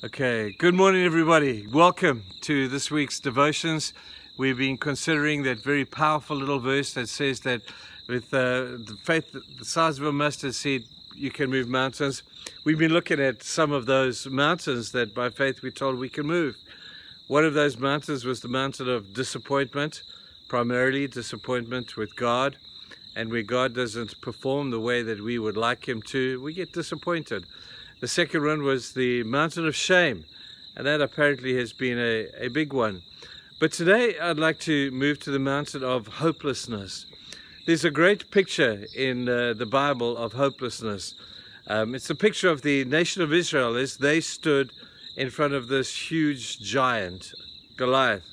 Okay, good morning everybody. Welcome to this week's devotions. We've been considering that very powerful little verse that says that with the faith the size of a mustard seed, you can move mountains. We've been looking at some of those mountains that by faith we're told we can move. One of those mountains was the mountain of disappointment, primarily disappointment with God. And where God doesn't perform the way that we would like him to, we get disappointed. The second one was the mountain of shame, and that apparently has been a big one. But today I'd like to move to the mountain of hopelessness. There's a great picture in the Bible of hopelessness. It's a picture of the nation of Israel as they stood in front of this huge giant, Goliath.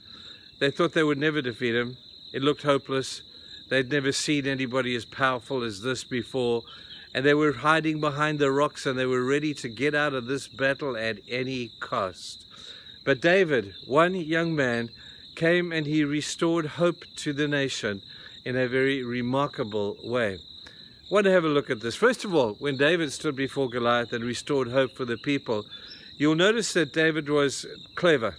They thought they would never defeat him. It looked hopeless. They'd never seen anybody as powerful as this before. And they were hiding behind the rocks, and they were ready to get out of this battle at any cost. But David, one young man, came and he restored hope to the nation in a very remarkable way. I want to have a look at this. First of all, when David stood before Goliath and restored hope for the people, you'll notice that David was clever.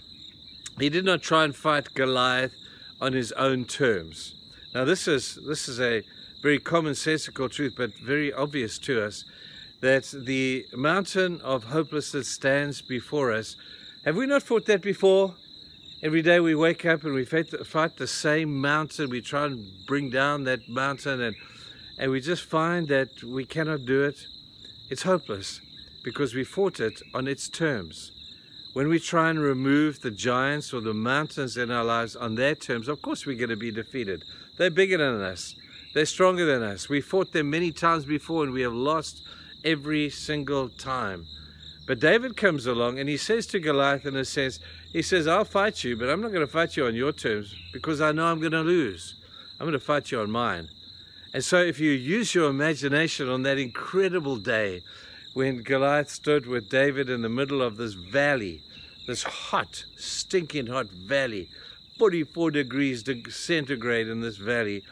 He did not try and fight Goliath on his own terms. Now this is a very commonsensical truth, but very obvious to us, that the mountain of hopelessness stands before us. Have we not fought that before? Every day we wake up and we fight the same mountain. We try and bring down that mountain, and we just find that we cannot do it. It's hopeless because we fought it on its terms. When we try and remove the giants or the mountains in our lives on their terms, of course we're going to be defeated. They're bigger than us. They're stronger than us. We fought them many times before and we have lost every single time. But David comes along and he says to Goliath, in a sense, he says, I'll fight you, but I'm not going to fight you on your terms because I know I'm going to lose. I'm going to fight you on mine. And so if you use your imagination on that incredible day when Goliath stood with David in the middle of this valley, this hot, stinking hot valley, 44 degrees centigrade in this valley,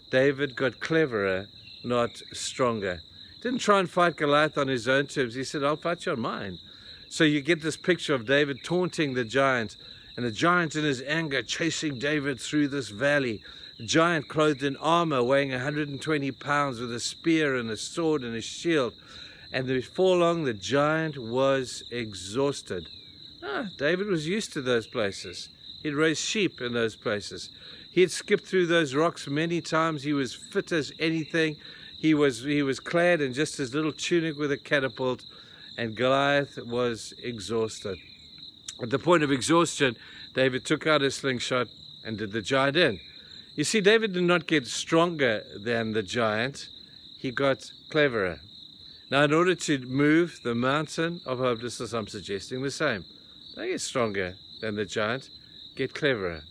David got cleverer, not stronger. Didn't try and fight Goliath on his own terms. He said, I'll fight you on mine. So you get this picture of David taunting the giant, and the giant in his anger chasing David through this valley. The giant clothed in armor, weighing 120 pounds, with a spear and a sword and a shield. And before long, the giant was exhausted. David was used to those places. He'd raised sheep in those places. He had skipped through those rocks many times. He was fit as anything. He was clad in just his little tunic with a catapult, and Goliath was exhausted. At the point of exhaustion, David took out his slingshot and did the giant in. You see, David did not get stronger than the giant. He got cleverer. Now, in order to move the mountain of hopelessness, I'm suggesting the same. Don't get stronger than the giant. Get cleverer.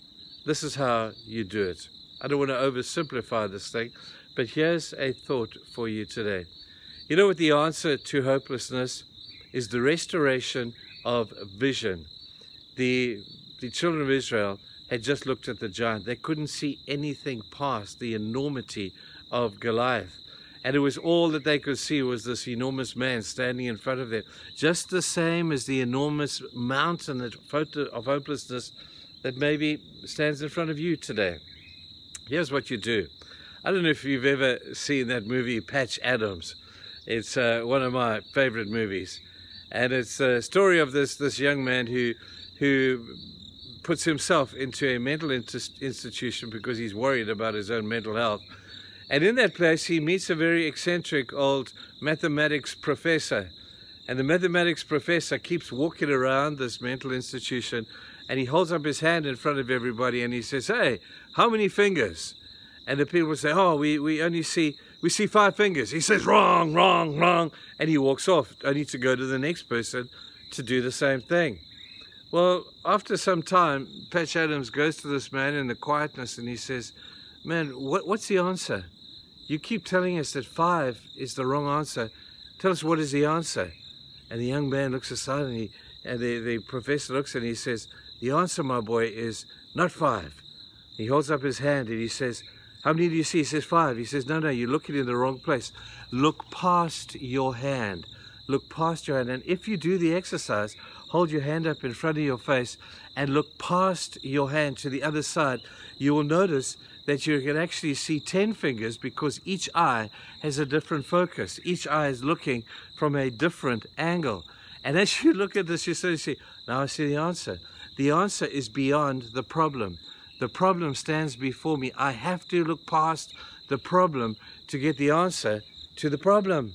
This is how you do it. I don't want to oversimplify this thing, but here's a thought for you today. You know what the answer to hopelessness is? The restoration of vision. The children of Israel had just looked at the giant. They couldn't see anything past the enormity of Goliath. And it was all that they could see was this enormous man standing in front of them. Just the same as the enormous mountain of hopelessness that maybe stands in front of you today. Here's what you do. I don't know if you've ever seen that movie Patch Adams. It's one of my favorite movies. And it's a story of this young man who puts himself into a mental institution because he's worried about his own mental health. And in that place, he meets a very eccentric old mathematics professor. And the mathematics professor keeps walking around this mental institution, and he holds up his hand in front of everybody and he says, hey, how many fingers? And the people say, oh, we see 5 fingers. He says, wrong, wrong, wrong. And he walks off, only to go to the next person to do the same thing. Well, after some time, Patch Adams goes to this man in the quietness and he says, man, what's the answer? You keep telling us that 5 is the wrong answer. Tell us, what is the answer? And the young man looks aside and the professor looks and he says, the answer, my boy, is not 5. He holds up his hand and he says, how many do you see? He says 5. He says, no, you're looking in the wrong place. Look past your hand. Look past your hand. And if you do the exercise, hold your hand up in front of your face and look past your hand to the other side, you will notice that you can actually see 10 fingers because each eye has a different focus. Each eye is looking from a different angle. And as you look at this, you sort of see, now I see the answer. The answer is beyond the problem. The problem stands before me. I have to look past the problem to get the answer to the problem.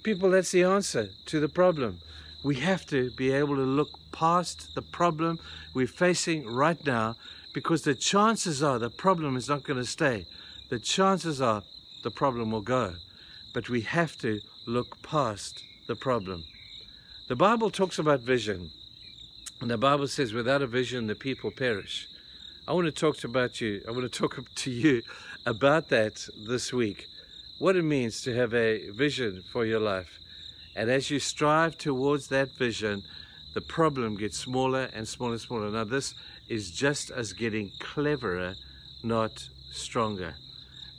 People, that's the answer to the problem. We have to be able to look past the problem we're facing right now, because the chances are the problem is not going to stay. The chances are the problem will go. But we have to look past the problem. The Bible talks about vision. And the Bible says, without a vision, the people perish. I want to talk to you about that this week. What it means to have a vision for your life. And as you strive towards that vision, the problem gets smaller and smaller and smaller. Now this is just as getting cleverer, not stronger.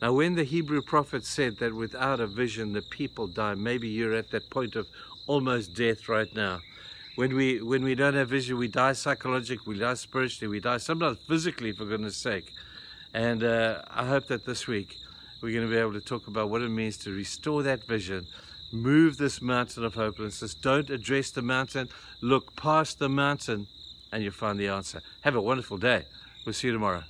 Now when the Hebrew prophet said that without a vision the people die, maybe you're at that point of almost death right now. When we don't have vision, we die psychologically, we die spiritually, we die sometimes physically, for goodness sake. And I hope that this week we're going to be able to talk about what it means to restore that vision, move this mountain of hopelessness. Don't address the mountain, look past the mountain, and you'll find the answer. Have a wonderful day. We'll see you tomorrow.